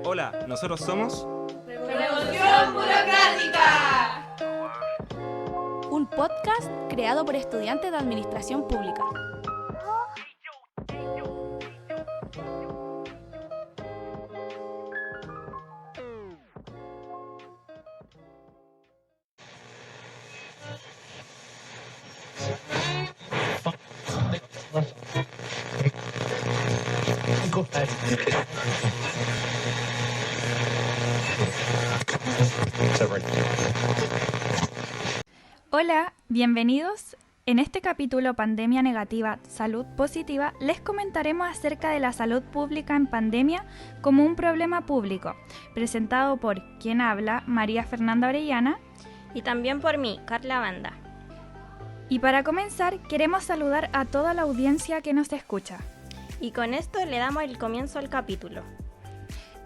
Hola, nosotros somos Revolución Burocrática. Un podcast creado por estudiantes de Administración Pública. Hola, bienvenidos. En este capítulo Pandemia Negativa, Salud Positiva, les comentaremos acerca de la salud pública en pandemia como un problema público, presentado por quien habla, María Fernanda Orellana, y también por mí, Carla Banda. Y para comenzar, queremos saludar a toda la audiencia que nos escucha. Y con esto le damos el comienzo al capítulo.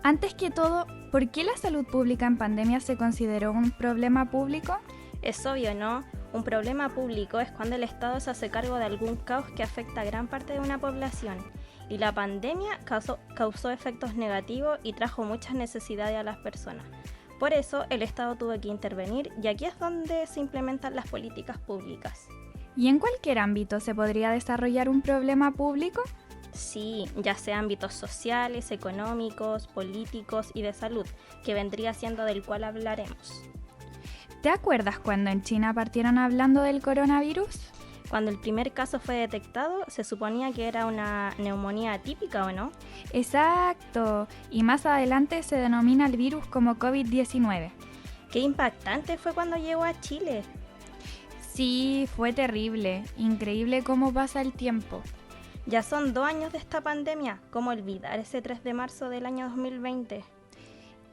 Antes que todo, ¿por qué la salud pública en pandemia se consideró un problema público? Es obvio, ¿no? Un problema público es cuando el Estado se hace cargo de algún caos que afecta a gran parte de una población. Y la pandemia causó efectos negativos y trajo muchas necesidades a las personas. Por eso el Estado tuvo que intervenir y aquí es donde se implementan las políticas públicas. ¿Y en cualquier ámbito se podría desarrollar un problema público? Sí, ya sea ámbitos sociales, económicos, políticos y de salud, que vendría siendo del cual hablaremos. ¿Te acuerdas cuando en China partieron hablando del coronavirus? Cuando el primer caso fue detectado, se suponía que era una neumonía atípica, ¿o no? Exacto, y más adelante se denomina el virus como COVID-19. ¡Qué impactante fue cuando llegó a Chile! Sí, fue terrible, increíble cómo pasa el tiempo. Ya son 2 años de esta pandemia, ¿cómo olvidar ese 3 de marzo del año 2020?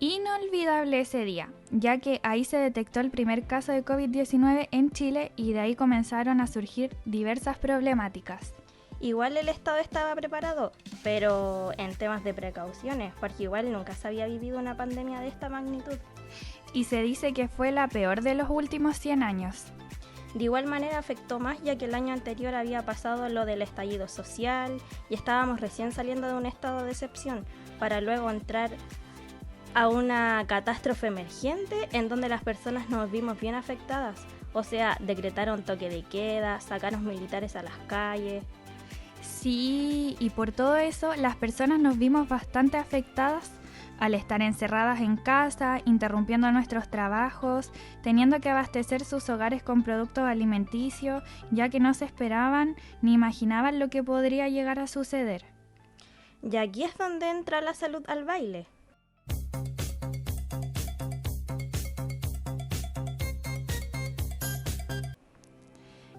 Inolvidable ese día, ya que ahí se detectó el primer caso de COVID-19 en Chile y de ahí comenzaron a surgir diversas problemáticas. Igual el Estado estaba preparado, pero en temas de precauciones, porque igual nunca se había vivido una pandemia de esta magnitud. Y se dice que fue la peor de los últimos 100 años. De igual manera afectó más ya que el año anterior había pasado lo del estallido social y estábamos recién saliendo de un estado de excepción para luego entrar a una catástrofe emergente en donde las personas nos vimos bien afectadas. O sea, decretaron toque de queda, sacaron militares a las calles. Sí, y por todo eso las personas nos vimos bastante afectadas al estar encerradas en casa, interrumpiendo nuestros trabajos, teniendo que abastecer sus hogares con productos alimenticios, ya que no se esperaban ni imaginaban lo que podría llegar a suceder. Y aquí es donde entra la salud al baile.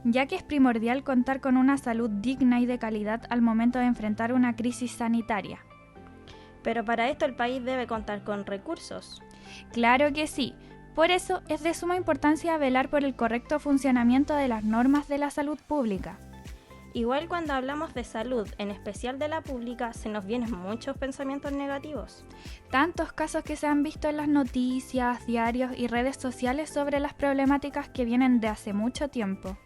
Ya que es primordial contar con una salud digna y de calidad al momento de enfrentar una crisis sanitaria. Pero para esto el país debe contar con recursos. Claro que sí. Por eso es de suma importancia velar por el correcto funcionamiento de las normas de la salud pública. Igual cuando hablamos de salud, en especial de la pública, se nos vienen muchos pensamientos negativos. Tantos casos que se han visto en las noticias, diarios y redes sociales sobre las problemáticas que vienen de hace mucho tiempo.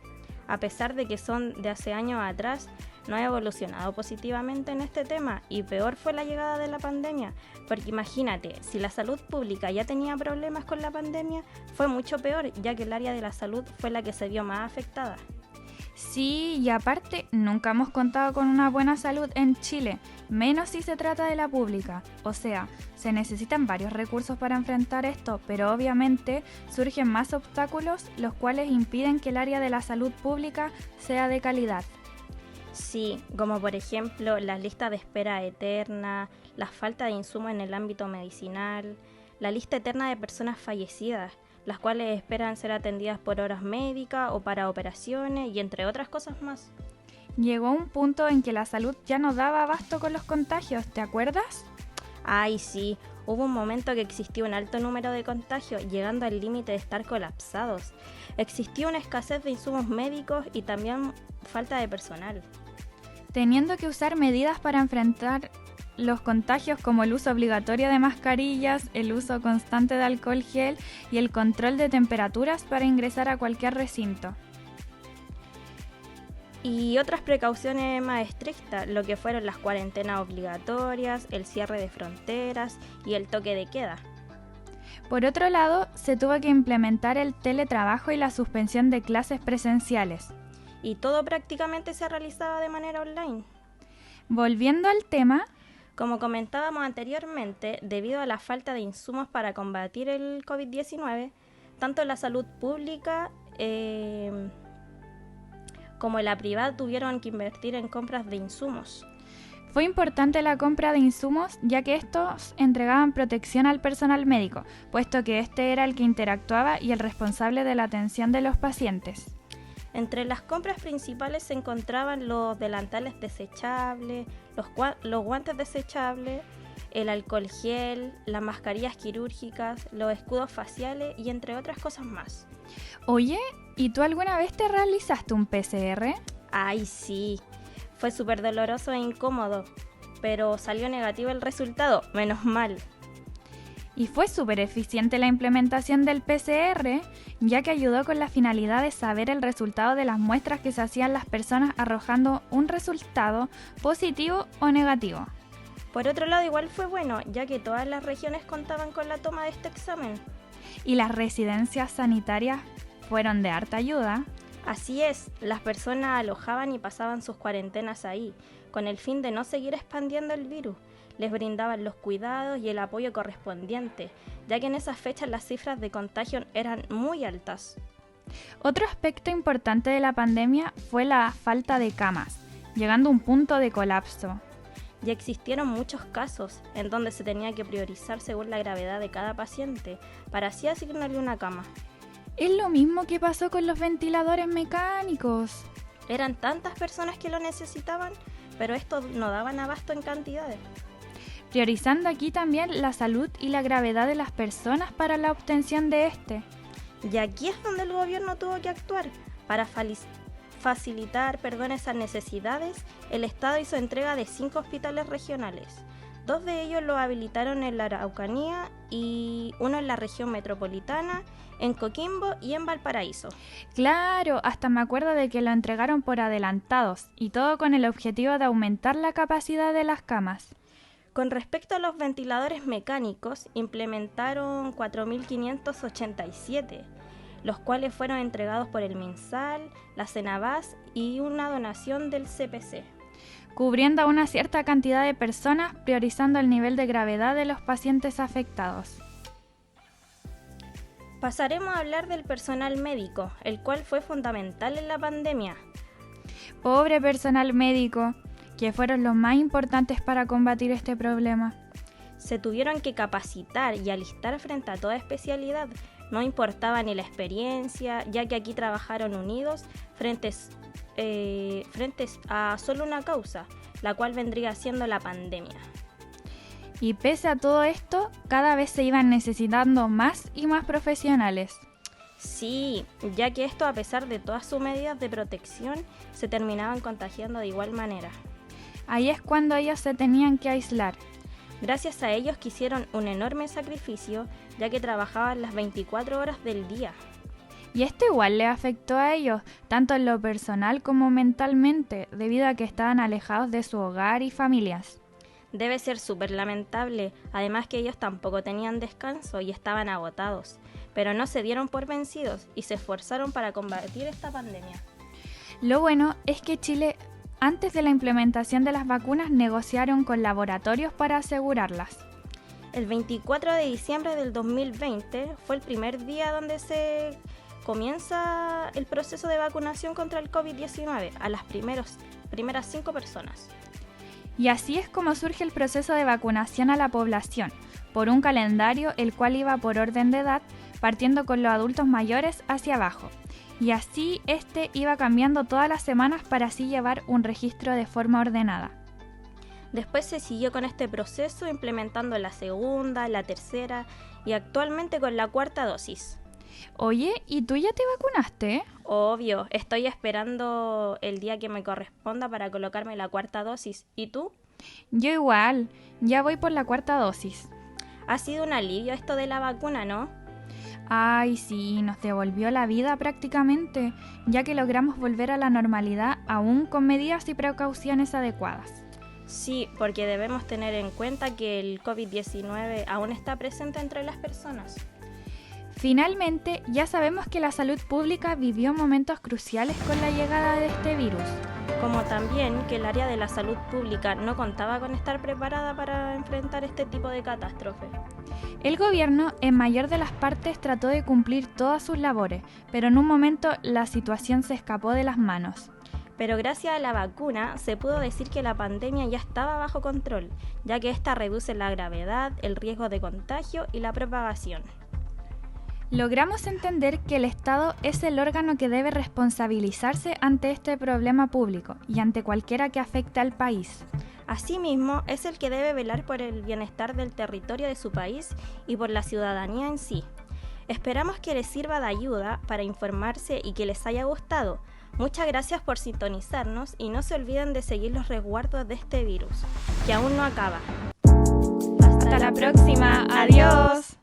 A pesar de que son de hace años atrás, no ha evolucionado positivamente en este tema y peor fue la llegada de la pandemia, porque imagínate, si la salud pública ya tenía problemas con la pandemia, fue mucho peor, ya que el área de la salud fue la que se vio más afectada. Sí, y aparte, nunca hemos contado con una buena salud en Chile, menos si se trata de la pública. O sea, se necesitan varios recursos para enfrentar esto, pero obviamente surgen más obstáculos, los cuales impiden que el área de la salud pública sea de calidad. Sí, como por ejemplo la lista de espera eterna, la falta de insumos en el ámbito medicinal, la lista eterna de personas fallecidas, las cuales esperan ser atendidas por horas médicas o para operaciones y entre otras cosas más. Llegó un punto en que la salud ya no daba abasto con los contagios, ¿te acuerdas? Ay, sí, hubo un momento que existió un alto número de contagios, llegando al límite de estar colapsados. Existió una escasez de insumos médicos y también falta de personal. Teniendo que usar medidas para enfrentar los contagios como el uso obligatorio de mascarillas, el uso constante de alcohol gel y el control de temperaturas para ingresar a cualquier recinto. Y otras precauciones más estrictas, lo que fueron las cuarentenas obligatorias, el cierre de fronteras y el toque de queda. Por otro lado, se tuvo que implementar el teletrabajo y la suspensión de clases presenciales. Y todo prácticamente se realizaba de manera online. Volviendo al tema, Como comentábamos anteriormente, debido a la falta de insumos para combatir el COVID-19, tanto la salud pública como la privada tuvieron que invertir en compras de insumos. fue importante la compra de insumos ya que estos entregaban protección al personal médico, puesto que este era el que interactuaba y el responsable de la atención de los pacientes. Entre las compras principales se encontraban los delantales desechables, los guantes desechables, el alcohol gel, las mascarillas quirúrgicas, los escudos faciales y entre otras cosas más. Oye, ¿y tú alguna vez te realizaste un PCR? Ay, sí, fue súper doloroso e incómodo, pero salió negativo el resultado, menos mal. Y fue súper eficiente la implementación del PCR, ya que ayudó con la finalidad de saber el resultado de las muestras que se hacían las personas arrojando un resultado positivo o negativo. Por otro lado, igual fue bueno, ya que todas las regiones contaban con la toma de este examen. Y las residencias sanitarias fueron de harta ayuda. Así es, las personas alojaban y pasaban sus cuarentenas ahí, con el fin de no seguir expandiendo el virus. Les brindaban los cuidados y el apoyo correspondiente, ya que en esas fechas las cifras de contagio eran muy altas. Otro aspecto importante de la pandemia fue la falta de camas, llegando a un punto de colapso. Y existieron muchos casos en donde se tenía que priorizar según la gravedad de cada paciente, para así asignarle una cama. Es lo mismo que pasó con los ventiladores mecánicos. Eran tantas personas que lo necesitaban, pero estos no daban abasto en cantidades. Priorizando aquí también la salud y la gravedad de las personas para la obtención de este. Y aquí es donde el gobierno tuvo que actuar. Para facilitar esas necesidades, el Estado hizo entrega de 5 hospitales regionales. 2 de ellos lo habilitaron en la Araucanía y uno en la región metropolitana, en Coquimbo y en Valparaíso. Claro, hasta me acuerdo de que lo entregaron por adelantados y todo con el objetivo de aumentar la capacidad de las camas. Con respecto a los ventiladores mecánicos, implementaron 4.587, los cuales fueron entregados por el MinSal, la Cenabás y una donación del CPC. Cubriendo a una cierta cantidad de personas, priorizando el nivel de gravedad de los pacientes afectados. Pasaremos a hablar del personal médico, el cual fue fundamental en la pandemia. Pobre personal médico, que fueron los más importantes para combatir este problema. Se tuvieron que capacitar y alistar frente a toda especialidad. No importaba ni la experiencia, ya que aquí trabajaron unidos frente a solo una causa, la cual vendría siendo la pandemia. Y pese a todo esto, cada vez se iban necesitando más y más profesionales. Sí, ya que esto, a pesar de todas sus medidas de protección, se terminaban contagiando de igual manera. Ahí es cuando ellos se tenían que aislar. Gracias a ellos que hicieron un enorme sacrificio, ya que trabajaban las 24 horas del día. Y esto igual les afectó a ellos, tanto en lo personal como mentalmente, debido a que estaban alejados de su hogar y familias. Debe ser súper lamentable, además que ellos tampoco tenían descanso y estaban agotados, pero no se dieron por vencidos y se esforzaron para combatir esta pandemia. Lo bueno es que Chile, antes de la implementación de las vacunas, negociaron con laboratorios para asegurarlas. El 24 de diciembre del 2020 fue el primer día donde se comienza el proceso de vacunación contra el COVID-19 a las primeras 5 personas. Y así es como surge el proceso de vacunación a la población, por un calendario el cual iba por orden de edad, partiendo con los adultos mayores hacia abajo. Y así este iba cambiando todas las semanas para así llevar un registro de forma ordenada. Después se siguió con este proceso implementando la segunda, la tercera y actualmente con la 4ª dosis. Oye, ¿y tú ya te vacunaste? Obvio, estoy esperando el día que me corresponda para colocarme la 4ª dosis. ¿Y tú? Yo igual, ya voy por la 4ª dosis. Ha sido un alivio esto de la vacuna, ¿no? Ay, sí, nos devolvió la vida prácticamente, ya que logramos volver a la normalidad aún con medidas y precauciones adecuadas. Sí, porque debemos tener en cuenta que el COVID-19 aún está presente entre las personas. Finalmente, ya sabemos que la salud pública vivió momentos cruciales con la llegada de este virus. Como también que el área de la salud pública no contaba con estar preparada para enfrentar este tipo de catástrofe. El gobierno, en mayor de las partes, trató de cumplir todas sus labores, pero en un momento la situación se escapó de las manos. Pero gracias a la vacuna se pudo decir que la pandemia ya estaba bajo control, ya que esta reduce la gravedad, el riesgo de contagio y la propagación. Logramos entender que el Estado es el órgano que debe responsabilizarse ante este problema público y ante cualquiera que afecte al país. Asimismo, es el que debe velar por el bienestar del territorio de su país y por la ciudadanía en sí. Esperamos que les sirva de ayuda para informarse y que les haya gustado. Muchas gracias por sintonizarnos y no se olviden de seguir los resguardos de este virus, que aún no acaba. Hasta la próxima. Adiós.